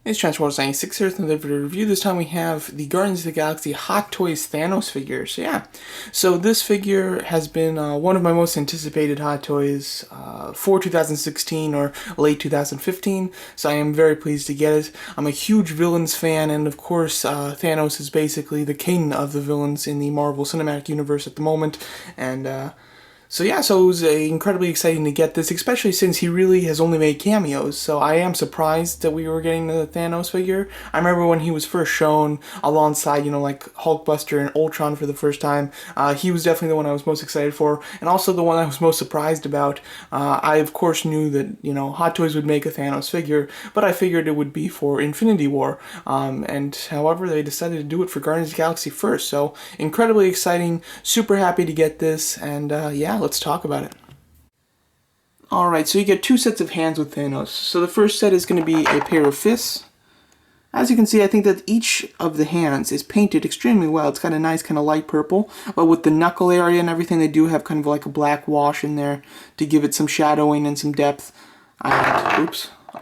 It's Transporter96 here with another video review. This time we have the Guardians of the Galaxy Hot Toys Thanos figure. So this figure has been one of my most anticipated Hot Toys for 2016 or late 2015, so I am very pleased to get it. I'm a huge villains fan, and of course Thanos is basically the king of the villains in the Marvel Cinematic Universe at the moment, and so it was incredibly exciting to get this, especially since he really has only made cameos, so I am surprised that we were getting the Thanos figure. I remember when he was first shown alongside, like Hulkbuster and Ultron for the first time, he was definitely the one I was most excited for, and also the one I was most surprised about. I of course knew that, Hot Toys would make a Thanos figure, but I figured it would be for Infinity War, and however they decided to do it for Guardians of the Galaxy first, so incredibly exciting, super happy to get this, and let's talk about it. Alright, so you get two sets of hands with Thanos. So the first set is going to be a pair of fists. As you can see, I think that each of the hands is painted extremely well. It's got a nice kind of light purple, but with the knuckle area and everything, they do have kind of like a black wash in there to give it some shadowing and some depth.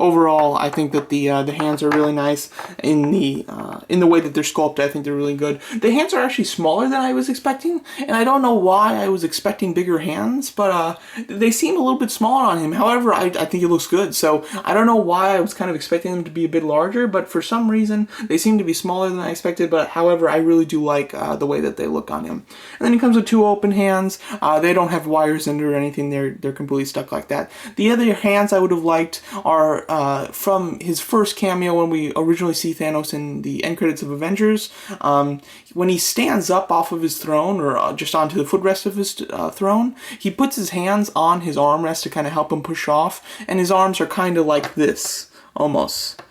Overall, I think that the hands are really nice in the way that they're sculpted. I think they're really good. The hands are actually smaller than I was expecting, and I don't know why I was expecting bigger hands, but they seem a little bit smaller on him. However, I think it looks good, so I don't know why I was kind of expecting them to be a bit larger, but for some reason they seem to be smaller than I expected. But however, I really do like the way that they look on him. And then he comes with two open hands. They don't have wires in it or anything. They're completely stuck like that. The other hands I would have liked are from his first cameo when we originally see Thanos in the end credits of Avengers. When he stands up off of his throne, or just onto the footrest of his throne, he puts his hands on his armrest to kind of help him push off, and his arms are kind of like this, almost.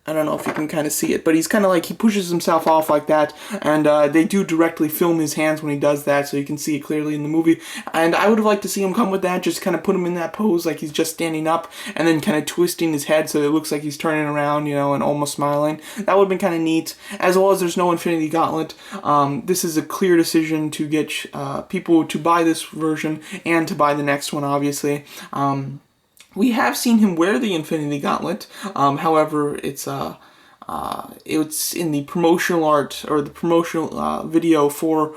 I don't know if you can kind of see it, but he's kind of like, he pushes himself off like that, and they do directly film his hands when he does that, so you can see it clearly in the movie. And I would have liked to see him come with that, just kind of put him in that pose like he's just standing up, and then kind of twisting his head so it looks like he's turning around, and almost smiling. That would have been kind of neat, as well as there's no Infinity Gauntlet. This is a clear decision to get people to buy this version, and to buy the next one, obviously. We have seen him wear the Infinity Gauntlet, however, it's in the promotional art, or the promotional video for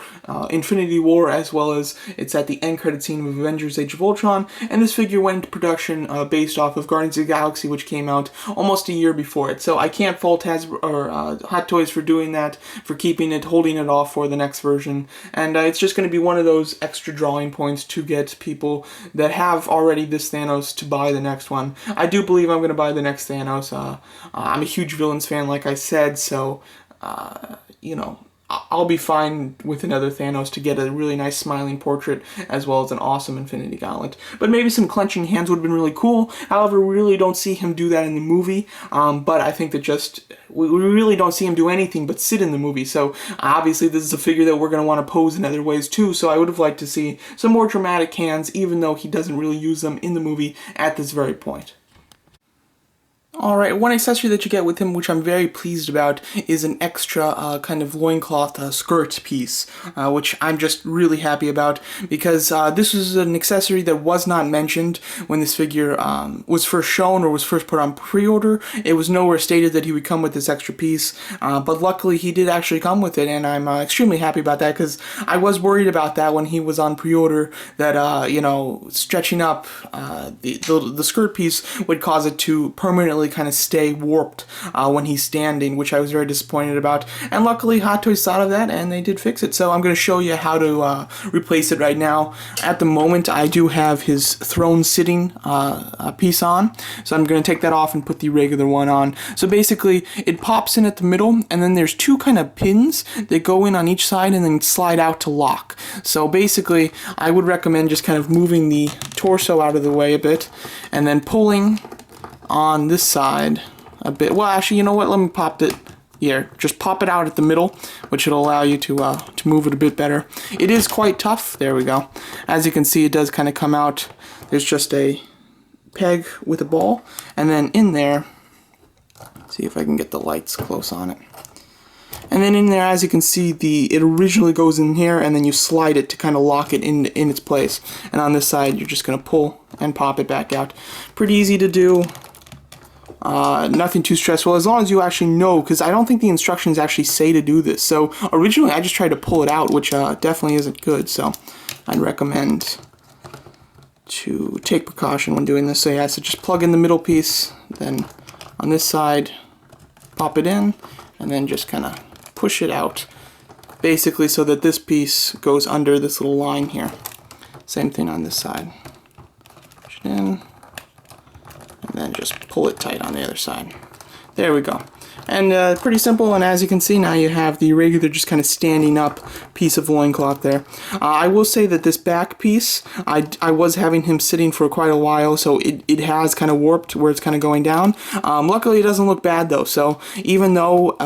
Infinity War, as well as it's at the end credit scene of Avengers Age of Ultron, and this figure went into production based off of Guardians of the Galaxy, which came out almost a year before it. So I can't fault Hot Toys for doing that, for keeping it, holding it off for the next version, and it's just going to be one of those extra drawing points to get people that have already this Thanos to buy the next one. I do believe I'm going to buy the next Thanos. I'm a huge villains fan, like I said, so, I'll be fine with another Thanos to get a really nice smiling portrait, as well as an awesome Infinity Gauntlet. But maybe some clenching hands would have been really cool. However, we really don't see him do that in the movie, but I think that we really don't see him do anything but sit in the movie, so obviously this is a figure that we're going to want to pose in other ways too, so I would have liked to see some more dramatic hands, even though he doesn't really use them in the movie at this very point. Alright, one accessory that you get with him, which I'm very pleased about, is an extra kind of loincloth skirt piece, which I'm just really happy about, because this was an accessory that was not mentioned when this figure was first shown or was first put on pre-order. It was nowhere stated that he would come with this extra piece, but luckily he did actually come with it, and I'm extremely happy about that, because I was worried about that when he was on pre-order, that, stretching up the skirt piece would cause it to permanently kind of stay warped when he's standing, which I was very disappointed about, and luckily Hot Toys thought of that and they did fix it. So I'm going to show you how to replace it right now. At the moment I do have his throne sitting piece on, so I'm going to take that off and put the regular one on. So basically it pops in at the middle, and then there's two kind of pins that go in on each side and then slide out to lock. So basically I would recommend just kind of moving the torso out of the way a bit, and then pulling on this side a bit. Well, actually, you know what? Let me pop it here. Just pop it out at the middle, which will allow you to move it a bit better. It is quite tough. There we go. As you can see, it does kind of come out. There's just a peg with a ball, and then in there, see if I can get the lights close on it. And then in there, as you can see, it originally goes in here, and then you slide it to kind of lock it in its place. And on this side, you're just going to pull and pop it back out. Pretty easy to do. Nothing too stressful, as long as you actually know, because I don't think the instructions actually say to do this. So originally I just tried to pull it out, which definitely isn't good, so I'd recommend to take precaution when doing this. So yeah, so just plug in the middle piece, then on this side, pop it in, and then just kind of push it out, basically so that this piece goes under this little line here. Same thing on this side. Push it in, and then just pull it tight on the other side. There we go. And pretty simple, and as you can see now you have the regular just kind of standing up piece of loincloth there. I will say that this back piece, I was having him sitting for quite a while, so it has kind of warped where it's kind of going down. Luckily it doesn't look bad though, so even though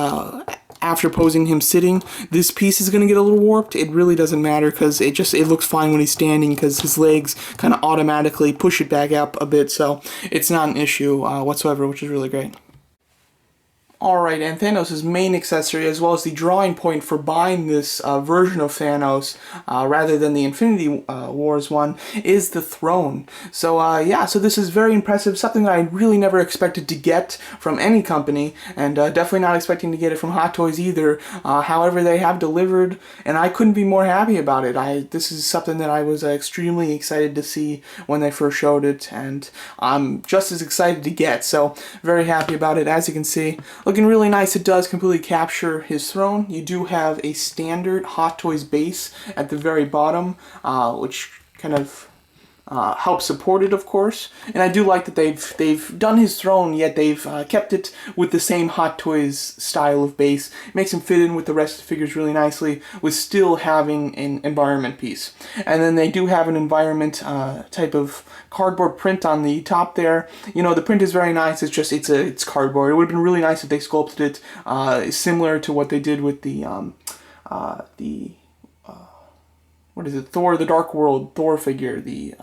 after posing him sitting, this piece is going to get a little warped, it really doesn't matter because it looks fine when he's standing because his legs kind of automatically push it back up a bit, so it's not an issue whatsoever, which is really great. Alright, and Thanos' main accessory, as well as the drawing point for buying this version of Thanos, rather than the Infinity Wars one, is the throne. So yeah, so this is very impressive, something that I really never expected to get from any company, and definitely not expecting to get it from Hot Toys either. However, they have delivered, and I couldn't be more happy about it. This is something that I was extremely excited to see when they first showed it, and I'm just as excited to get, so very happy about it. As you can see, looking really nice. It does completely capture his throne. You do have a standard Hot Toys base at the very bottom, which kind of helps support it, of course. And I do like that they've done his throne, yet they've kept it with the same Hot Toys style of base. It makes him fit in with the rest of the figures really nicely, with still having an environment piece. And then they do have an environment type of cardboard print on the top there. You know, the print is very nice. It's just it's cardboard. It would have been really nice if they sculpted it similar to what they did with the what is it? Thor, the Dark World Thor figure, the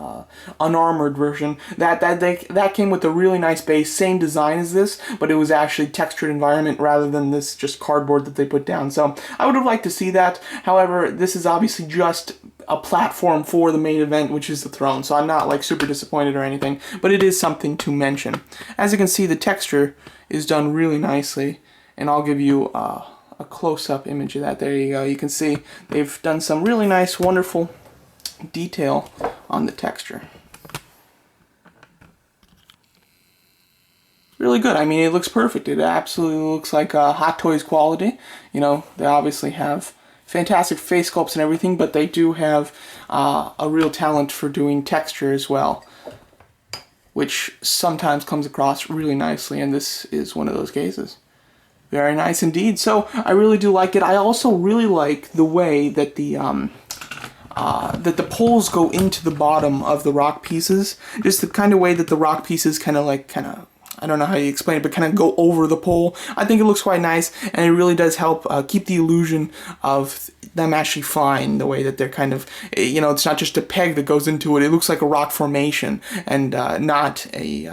unarmored version. That came with a really nice base, same design as this, but it was actually textured environment rather than this just cardboard that they put down. So I would have liked to see that. However, this is obviously just a platform for the main event, which is the throne. So I'm not like super disappointed or anything, but it is something to mention. As you can see, the texture is done really nicely, and I'll give you a close-up image of that. There you go. You can see they've done some really nice, wonderful detail on the texture. Really good. I mean, it looks perfect. It absolutely looks like Hot Toys quality. You know, they obviously have fantastic face sculpts and everything, but they do have a real talent for doing texture as well, which sometimes comes across really nicely, and this is one of those cases. Very nice indeed. So I really do like it. I also really like the way that the poles go into the bottom of the rock pieces. Just the kind of way that the rock pieces kind of I don't know how you explain it, but kind of go over the pole. I think it looks quite nice, and it really does help keep the illusion of them actually flying, the way that they're kind of, you know, it's not just a peg that goes into it. It looks like a rock formation and not a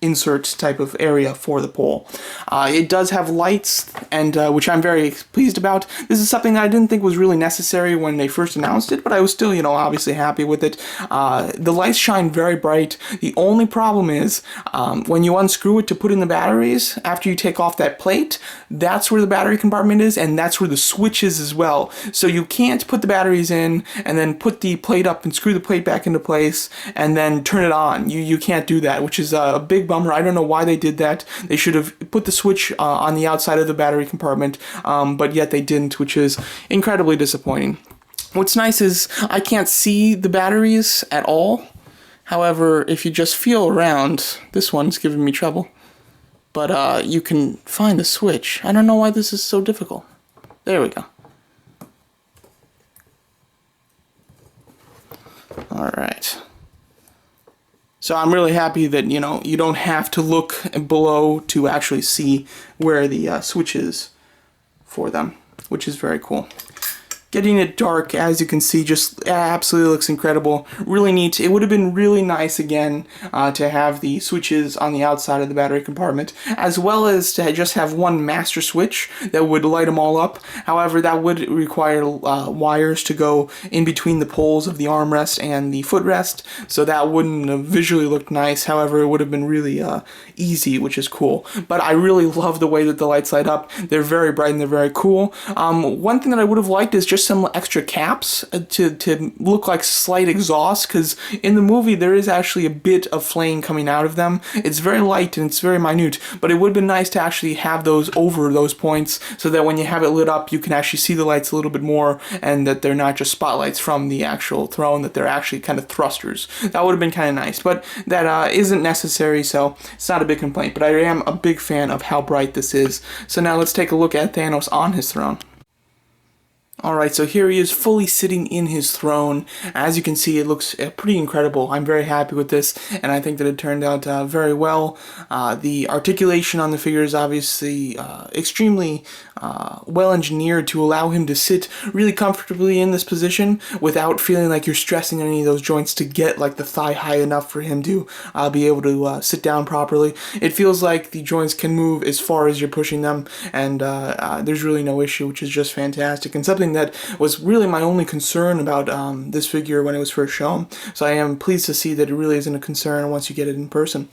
insert type of area for the pole. It does have lights, and which I'm very pleased about. This is something that I didn't think was really necessary when they first announced it, but I was still, you know, obviously happy with it. The lights shine very bright. The only problem is when you unscrew it to put in the batteries, after you take off that plate, that's where the battery compartment is, and that's where the switch is as well. So you can't put the batteries in and then put the plate up and screw the plate back into place and then turn it on. You can't do that, which is a big bummer. I don't know why they did that. They should have put the switch on the outside of the battery compartment, but yet they didn't, which is incredibly disappointing. What's nice is I can't see the batteries at all. However, if you just feel around, this one's giving me trouble. But you can find the switch. I don't know why this is so difficult. There we go. Alright. So I'm really happy that, you know, you don't have to look below to actually see where the switch is for them, which is very cool. Getting it dark, as you can see, just absolutely looks incredible. Really neat. It would have been really nice, again, to have the switches on the outside of the battery compartment, as well as to just have one master switch that would light them all up. However, that would require wires to go in between the poles of the armrest and the footrest, so that wouldn't have visually looked nice. However, it would have been really easy, which is cool. But I really love the way that the lights light up. They're very bright and they're very cool. One thing that I would have liked is just some extra caps to look like slight exhaust, because in the movie there is actually a bit of flame coming out of them. It's very light and it's very minute, but it would have been nice to actually have those over those points so that when you have it lit up you can actually see the lights a little bit more, and that they're not just spotlights from the actual throne, that they're actually kind of thrusters. That would have been kind of nice, but that isn't necessary, so it's not a big complaint. But I am a big fan of how bright this is. So now let's take a look at Thanos on his throne. Alright, so here he is fully sitting in his throne. As you can see, it looks pretty incredible. I'm very happy with this, and I think that it turned out very well. The articulation on the figure is obviously extremely well engineered to allow him to sit really comfortably in this position without feeling like you're stressing any of those joints to get like the thigh high enough for him to be able to sit down properly. It feels like the joints can move as far as you're pushing them, and there's really no issue, which is just fantastic, and something that was really my only concern about this figure when it was first shown. So I am pleased to see that it really isn't a concern once you get it in person.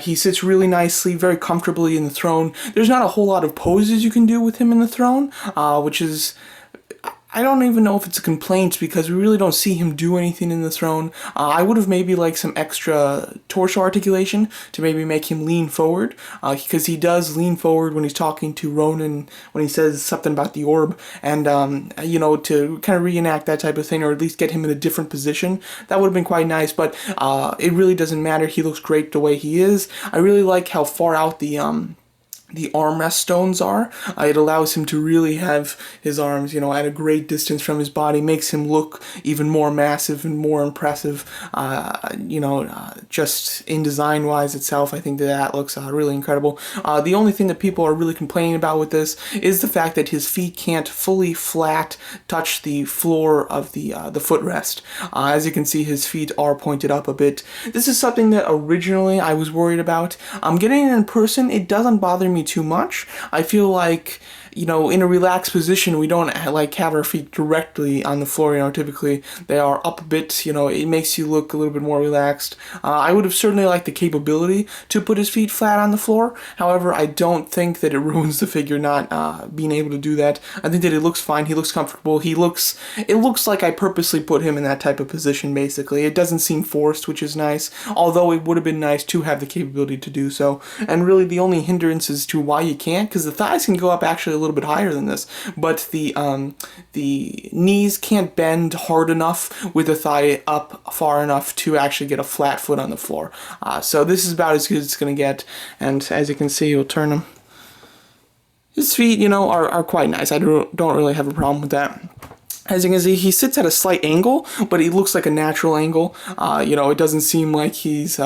He sits really nicely, very comfortably in the throne. There's not a whole lot of poses you can do with him in the throne, which is... I don't even know if it's a complaint, because we really don't see him do anything in the throne. I would have maybe liked some extra torso articulation to maybe make him lean forward, because he does lean forward when he's talking to Ronan, when he says something about the orb, and you know, to kind of reenact that type of thing, or at least get him in a different position. That would have been quite nice, but it really doesn't matter. He looks great the way he is. I really like how far out the armrest stones are. It allows him to really have his arms, you know, at a great distance from his body, makes him look even more massive and more impressive. You know, just in design wise itself, I think that looks really incredible. The only thing that people are really complaining about with this is the fact that his feet can't fully flat touch the floor of the footrest. As you can see, his feet are pointed up a bit. This is something that originally I was worried about. Getting it in person, it doesn't bother me too much. I feel like, you know, in a relaxed position, we don't like have our feet directly on the floor. You know, typically they are up a bit. You know, it makes you look a little bit more relaxed. I would have certainly liked the capability to put his feet flat on the floor. However, I don't think that it ruins the figure not being able to do that. I think that it looks fine. He looks comfortable. It looks like I purposely put him in that type of position. Basically, it doesn't seem forced, which is nice. Although it would have been nice to have the capability to do so. And really, the only hindrance is to why you can't, because the thighs can go up actually a little bit higher than this, but the knees can't bend hard enough with the thigh up far enough to actually get a flat foot on the floor. So this is about as good as it's going to get, and as you can see, we'll turn him. His feet, you know, are quite nice. I don't really have a problem with that. As you can see, he sits at a slight angle, but he looks like a natural angle. You know, it doesn't seem like he's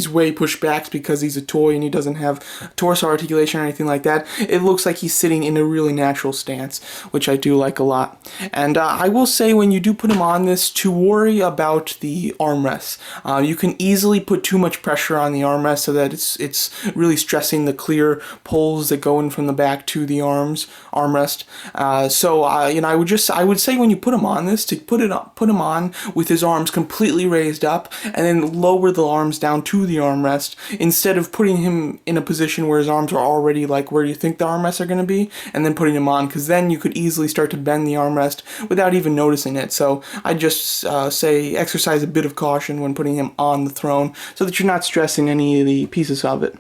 way pushed back because he's a toy and he doesn't have torso articulation or anything like that. It looks like he's sitting in a really natural stance, which I do like a lot. And I will say, when you do put him on this, to worry about the armrests. You can easily put too much pressure on the armrest so that it's really stressing the clear poles that go in from the back to the armrest. You know, I would say when you put him on this, to put him on with his arms completely raised up, and then lower the arms down to the armrest, instead of putting him in a position where his arms are already like where you think the armrests are going to be, and then putting him on, because then you could easily start to bend the armrest without even noticing it. So I just say exercise a bit of caution when putting him on the throne, so that you're not stressing any of the pieces of it.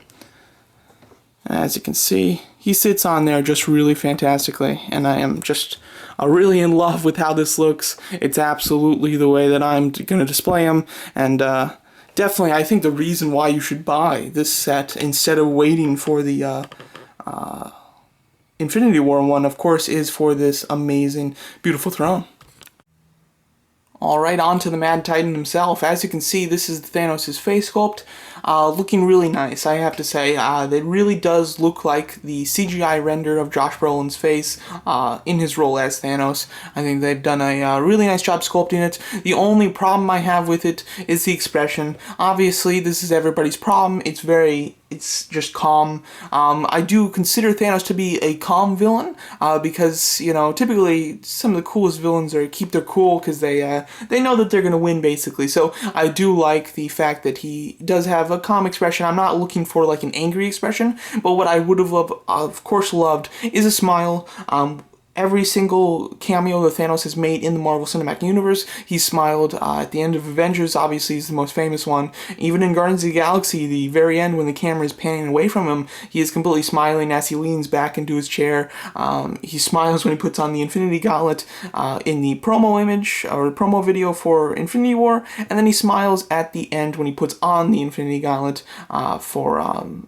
As you can see, he sits on there just really fantastically, and I am just really in love with how this looks. It's absolutely the way that I'm going to display him, and definitely I think the reason why you should buy this set instead of waiting for the Infinity War one, of course, is for this amazing, beautiful throne. Alright, on to the Mad Titan himself. As you can see, this is Thanos' face sculpt. Looking really nice, I have to say. It really does look like the CGI render of Josh Brolin's face in his role as Thanos. I think they've done a really nice job sculpting it. The only problem I have with it is the expression. Obviously, this is everybody's problem. It's just calm. I do consider Thanos to be a calm villain because, you know, typically some of the coolest villains keep their cool because they know that they're going to win, basically. So I do like the fact that he does have a calm expression. I'm not looking for like an angry expression, but what I would have of course loved is a smile. Every single cameo that Thanos has made in the Marvel Cinematic Universe, he smiled. At the end of Avengers, obviously, he's the most famous one. Even in Guardians of the Galaxy, the very end, when the camera is panning away from him, he is completely smiling as he leans back into his chair. He smiles when he puts on the Infinity Gauntlet in the promo image, or promo video for Infinity War, and then he smiles at the end when he puts on the Infinity Gauntlet for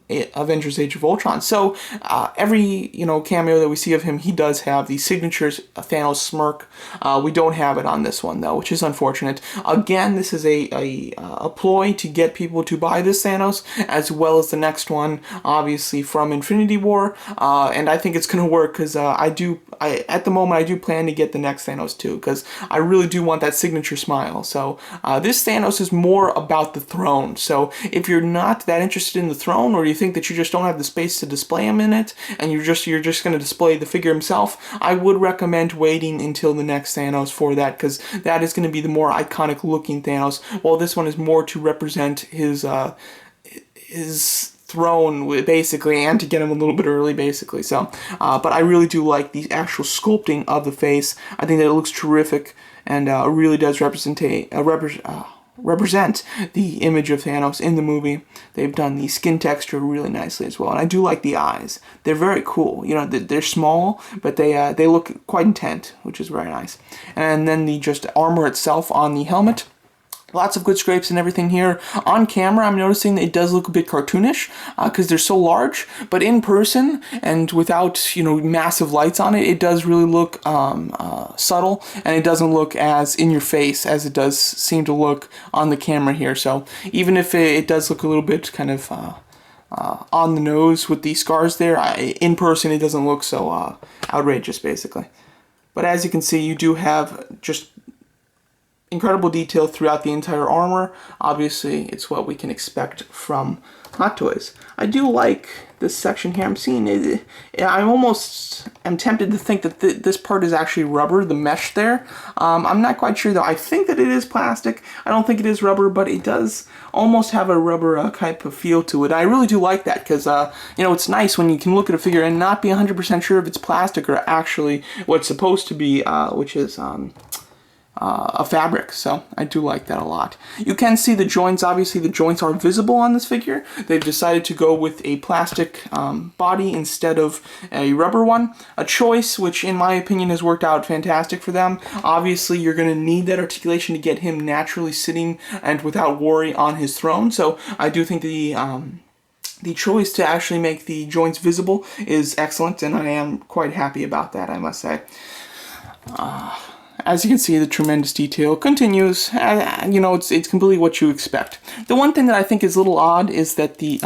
Avengers Age of Ultron. So, every, cameo that we see of him, he does have the signatures Thanos smirk. We don't have it on this one though, which is unfortunate. Again, this is a ploy to get people to buy this Thanos, as well as the next one, obviously from Infinity War, and I think it's gonna work because at the moment I do plan to get the next Thanos too, because I really do want that signature smile. So this Thanos is more about the throne. So if you're not that interested in the throne, or you think that you just don't have the space to display him in it, and you're just going to display the figure himself, I would recommend waiting until the next Thanos for that, because that is going to be the more iconic looking Thanos, while this one is more to represent his throne, basically, and to get him a little bit early, basically. So, but I really do like the actual sculpting of the face. I think that it looks terrific, and really does represent the image of Thanos in the movie. They've done the skin texture really nicely as well, and I do like the eyes. They're very cool. They're small, but they look quite intent, which is very nice. And then the just armor itself on the helmet. Lots of good scrapes and everything here. On camera, I'm noticing that it does look a bit cartoonish because they're so large, but in person and without, massive lights on it, it does really look subtle, and it doesn't look as in your face as it does seem to look on the camera here. So even if it does look a little bit kind of on the nose with the scars there, in person it doesn't look so outrageous, basically. But as you can see, you do have just incredible detail throughout the entire armor. Obviously, it's what we can expect from Hot Toys. I do like this section here. I'm seeing it. I almost am tempted to think that this part is actually rubber, the mesh there. I'm not quite sure though. I think that it is plastic. I don't think it is rubber, but it does almost have a rubber type of feel to it. I really do like that because, it's nice when you can look at a figure and not be 100% sure if it's plastic or actually what it's supposed to be, which is a fabric. So I do like that a lot. You can see the joints. Obviously the joints are visible on this figure. They've decided to go with a plastic body instead of a rubber one, a choice which in my opinion has worked out fantastic for them. Obviously you're going to need that articulation to get him naturally sitting and without worry on his throne, so I do think the choice to actually make the joints visible is excellent, and I am quite happy about that, I must say. As you can see, the tremendous detail continues. It's completely what you expect. The one thing that I think is a little odd is that the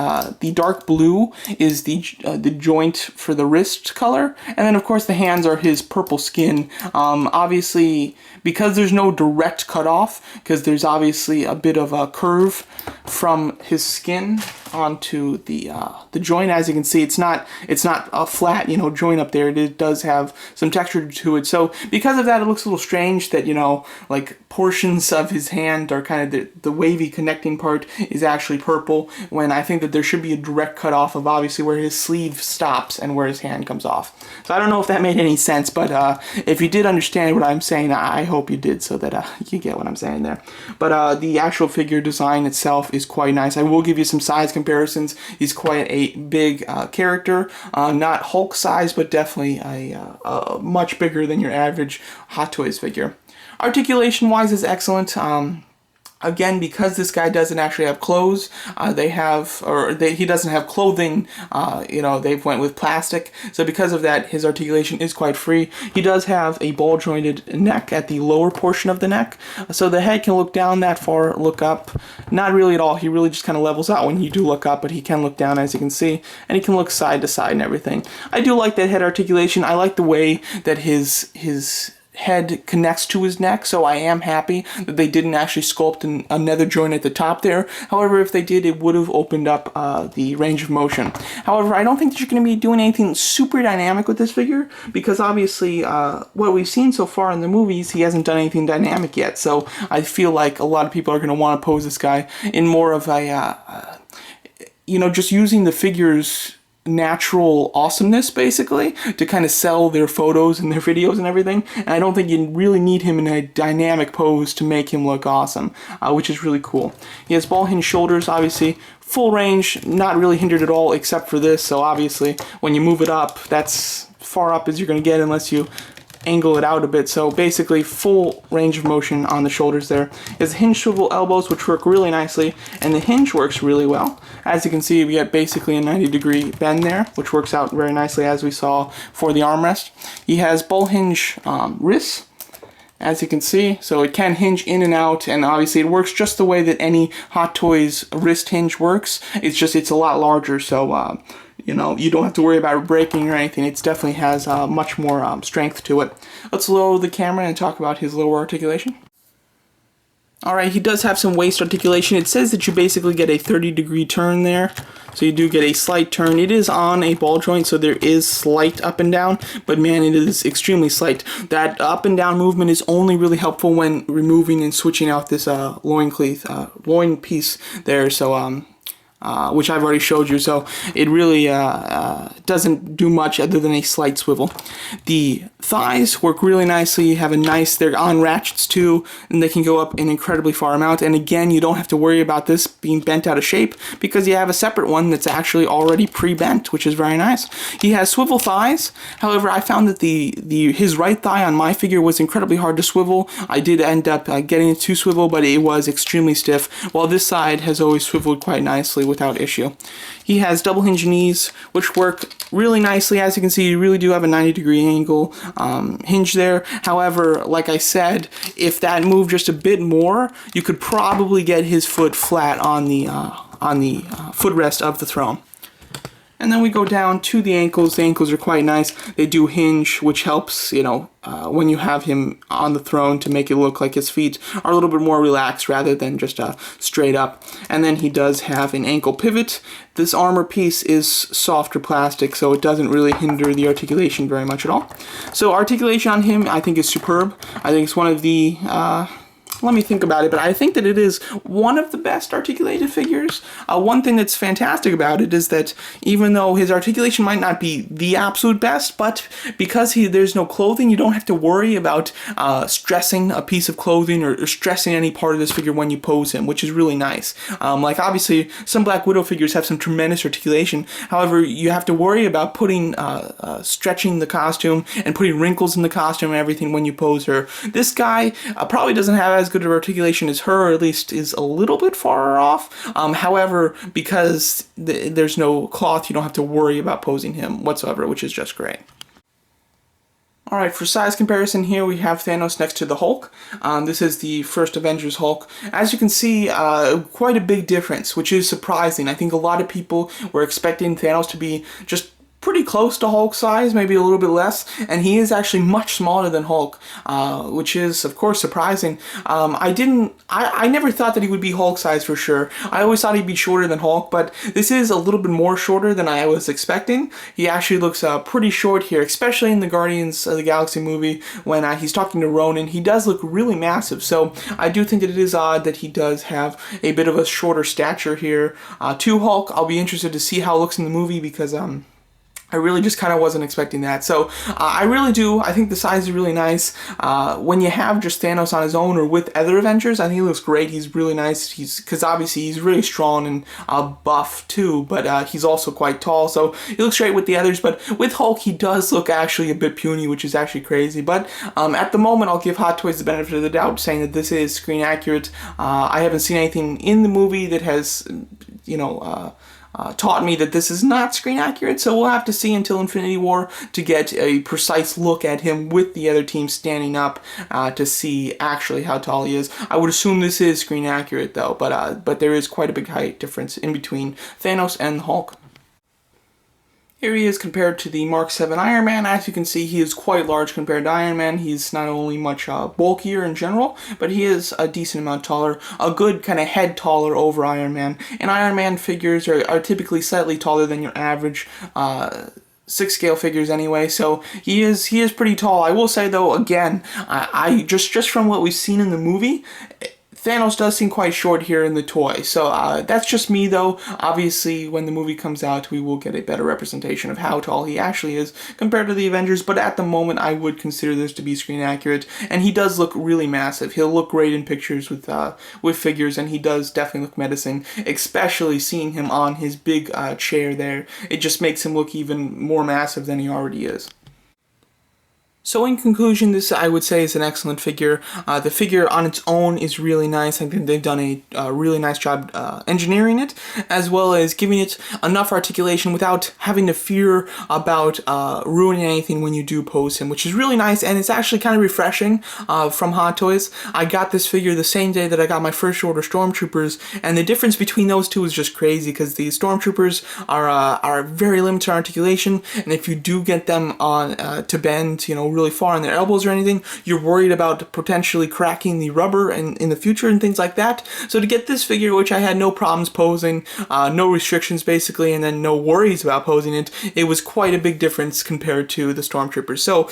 dark blue is the joint for the wrist color, and then of course the hands are his purple skin. Obviously, because there's no direct cutoff, because there's obviously a bit of a curve from his skin onto the joint. As you can see, it's not a flat joint up there. It does have some texture to it. So because of that, it looks a little strange that like portions of his hand are kind of the wavy connecting part is actually purple, when I think that there should be a direct cutoff of obviously where his sleeve stops and where his hand comes off. So I don't know if that made any sense, but if you did understand what I'm saying, I hope you did, so that you get what I'm saying there. But the actual figure design itself is quite nice. I will give you some size comparisons. He's quite a big character, not Hulk size, but definitely a much bigger than your average Hot Toys figure. Articulation wise is excellent. Again, because this guy doesn't actually have clothes, he doesn't have clothing, they've went with plastic. So because of that, his articulation is quite free. He does have a ball jointed neck at the lower portion of the neck. So the head can look down that far, look up. Not really at all. He really just kind of levels out when you do look up, but he can look down, as you can see, and he can look side to side and everything. I do like that head articulation. I like the way that his head connects to his neck, so I am happy that they didn't actually sculpt another joint at the top there. However, if they did, it would have opened up the range of motion. However, I don't think that you're going to be doing anything super dynamic with this figure, because obviously what we've seen so far in the movies, he hasn't done anything dynamic yet, so I feel like a lot of people are going to want to pose this guy in more of a, just using the figure's natural awesomeness, basically, to kind of sell their photos and their videos and everything. And I don't think you really need him in a dynamic pose to make him look awesome, which is really cool. He has ball hinge shoulders, obviously. Full range, not really hindered at all except for this, so obviously when you move it up, that's far up as you're going to get unless you angle it out a bit. So basically full range of motion on the shoulders there. His hinge swivel elbows, which work really nicely, and the hinge works really well. As you can see, we get basically a 90-degree bend there, which works out very nicely as we saw for the armrest. He has ball hinge wrists, as you can see, so it can hinge in and out, and obviously it works just the way that any Hot Toys wrist hinge works. It's a lot larger, so you don't have to worry about it breaking or anything. It definitely has much more strength to it. Let's lower the camera and talk about his lower articulation. Alright, he does have some waist articulation. It says that you basically get a 30-degree turn there. So you do get a slight turn. It is on a ball joint, so there is slight up and down, but man, it is extremely slight. That up and down movement is only really helpful when removing and switching out this loin piece there, so which I've already showed you, so it really doesn't do much other than a slight swivel. The thighs work really nicely. They're on ratchets too, and they can go up an incredibly far amount. And again, you don't have to worry about this being bent out of shape because you have a separate one that's actually already pre-bent, which is very nice. He has swivel thighs. However, I found that his right thigh on my figure was incredibly hard to swivel. I did end up getting it to swivel, but it was extremely stiff, while this side has always swiveled quite nicely without issue. He has double hinge knees, which work really nicely. As you can see, you really do have a 90-degree angle hinge there. However, like I said, if that moved just a bit more, you could probably get his foot flat on the footrest of the throne. And then we go down to the ankles. The ankles are quite nice. They do hinge, which helps, when you have him on the throne to make it look like his feet are a little bit more relaxed rather than just straight up. And then he does have an ankle pivot. This armor piece is softer plastic, so it doesn't really hinder the articulation very much at all. So articulation on him, I think, is superb. I think it's one of the... let me think about it, but I think that it is one of the best articulated figures. One thing that's fantastic about it is that even though his articulation might not be the absolute best, but because there's no clothing, you don't have to worry about stressing a piece of clothing or stressing any part of this figure when you pose him, which is really nice. Like obviously, some Black Widow figures have some tremendous articulation. However, you have to worry about stretching the costume and putting wrinkles in the costume and everything when you pose her. This guy probably doesn't have as good of articulation as her, or at least is a little bit far off. However, because there's no cloth, you don't have to worry about posing him whatsoever, which is just great. Alright, for size comparison here we have Thanos next to the Hulk. This is the first Avengers Hulk. As you can see, quite a big difference, which is surprising. I think a lot of people were expecting Thanos to be just pretty close to Hulk size, maybe a little bit less, and he is actually much smaller than Hulk, which is of course surprising. I never thought that he would be Hulk size for sure. I always thought he'd be shorter than Hulk, but this is a little bit more shorter than I was expecting. He actually looks pretty short here, especially in the Guardians of the Galaxy movie when he's talking to Ronan. He does look really massive, so I do think that it is odd that he does have a bit of a shorter stature here to Hulk. I'll be interested to see how it looks in the movie because I really just kind of wasn't expecting that. So I really do. I think the size is really nice. When you have just Thanos on his own or with other Avengers, I think he looks great. He's really nice. Because obviously he's really strong and buff too, but he's also quite tall. So he looks great with the others. But with Hulk, he does look actually a bit puny, which is actually crazy. But at the moment, I'll give Hot Toys the benefit of the doubt, saying that this is screen accurate. I haven't seen anything in the movie that has, taught me that this is not screen accurate, so we'll have to see until Infinity War to get a precise look at him with the other team standing up to see actually how tall he is. I would assume this is screen accurate though, but there is quite a big height difference in between Thanos and Hulk. Here he is compared to the Mark 7 Iron Man. As you can see, he is quite large compared to Iron Man. He's not only much bulkier in general, but he is a decent amount taller, a good kind of head taller over Iron Man. And Iron Man figures are typically slightly taller than your average 6-scale figures anyway, so he is pretty tall. I will say though, again, I just from what we've seen in the movie, Thanos does seem quite short here in the toy, so that's just me though. Obviously, when the movie comes out, we will get a better representation of how tall he actually is compared to the Avengers, but at the moment, I would consider this to be screen accurate, and he does look really massive. He'll look great in pictures with figures, and he does definitely look menacing, especially seeing him on his big chair there. It just makes him look even more massive than he already is. So in conclusion, this I would say is an excellent figure. The figure on its own is really nice. I think they've done a really nice job engineering it, as well as giving it enough articulation without having to fear about ruining anything when you do pose him, which is really nice, and it's actually kind of refreshing from Hot Toys. I got this figure the same day that I got my first order Stormtroopers, and the difference between those two is just crazy, because the Stormtroopers are very limited articulation, and if you do get them on to bend, really far on their elbows or anything, you're worried about potentially cracking the rubber in the future and things like that. So to get this figure, which I had no problems posing, no restrictions basically, and then no worries about posing it, it was quite a big difference compared to the Stormtroopers. So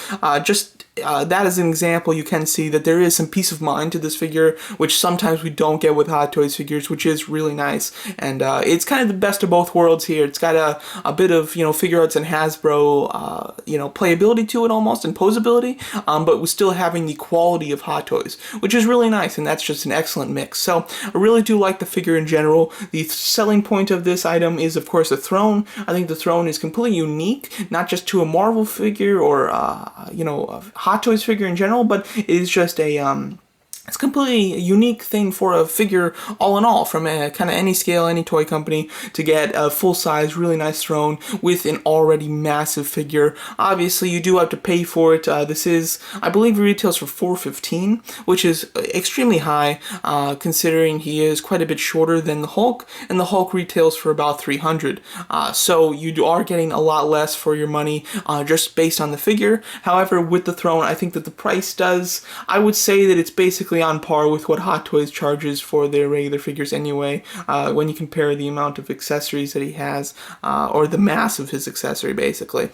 that is an example. You can see that there is some peace of mind to this figure, which sometimes we don't get with Hot Toys figures, which is really nice. And it's kind of the best of both worlds here. It's got a bit of, Figure Arts and Hasbro, playability to it almost, and posability, but we're still having the quality of Hot Toys, which is really nice, and that's just an excellent mix. So I really do like the figure in general. The selling point of this item is, of course, the throne. I think the throne is completely unique, not just to a Marvel figure or, a Hot Toys figure in general, but it is just it's a completely unique thing for a figure, all in all, from a kind of any scale, any toy company, to get a full-size, really nice throne with an already massive figure. Obviously, you do have to pay for it. This is, I believe, it retails for $415, which is extremely high, considering he is quite a bit shorter than the Hulk, and the Hulk retails for about $300. So you are getting a lot less for your money, just based on the figure. However, with the throne, I think that the price does, I would say that it's basically on par with what Hot Toys charges for their regular figures anyway, when you compare the amount of accessories that he has, or the mass of his accessory, basically.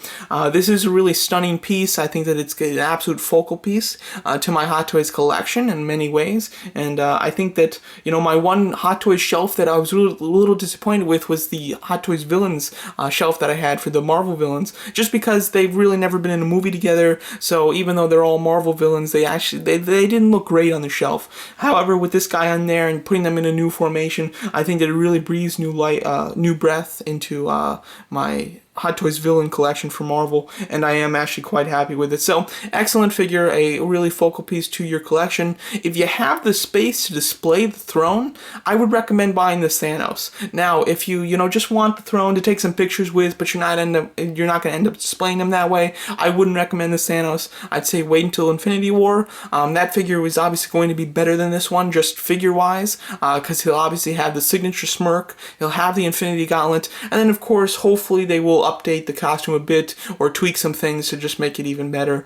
This is a really stunning piece. I think that it's an absolute focal piece to my Hot Toys collection in many ways, and I think that, my one Hot Toys shelf that I was a little disappointed with was the Hot Toys villains shelf that I had for the Marvel villains, just because they've really never been in a movie together, so even though they're all Marvel villains, they didn't look great on the shelf. However, with this guy on there and putting them in a new formation, I think that it really breathes new breath into my Hot Toys villain collection for Marvel, and I am actually quite happy with it. So, excellent figure, a really focal piece to your collection. If you have the space to display the throne, I would recommend buying this Thanos. Now, if you just want the throne to take some pictures with, but you're not going to end up displaying them that way, I wouldn't recommend this Thanos. I'd say wait until Infinity War. That figure was obviously going to be better than this one, just figure-wise, because he'll obviously have the signature smirk, he'll have the Infinity Gauntlet, and then, of course, hopefully they will update the costume a bit or tweak some things to just make it even better,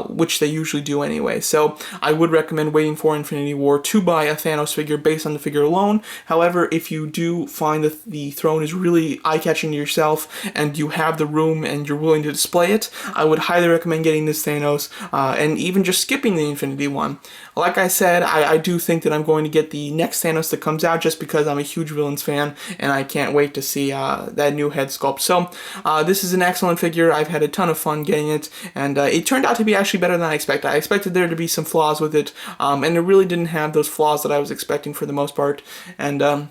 which they usually do anyway. So I would recommend waiting for Infinity War to buy a Thanos figure based on the figure alone. However, if you do find that the throne is really eye-catching to yourself and you have the room and you're willing to display it, I would highly recommend getting this Thanos, and even just skipping the Infinity one. Like I said, I do think that I'm going to get the next Thanos that comes out, just because I'm a huge villains fan and I can't wait to see that new head sculpt. So this is an excellent figure. I've had a ton of fun getting it, and it turned out to be actually better than I expected. I expected there to be some flaws with it, and it really didn't have those flaws that I was expecting for the most part. And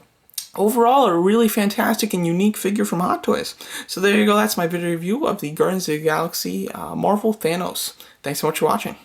overall, a really fantastic and unique figure from Hot Toys. So there you go. That's my video review of the Guardians of the Galaxy Marvel Thanos. Thanks so much for watching.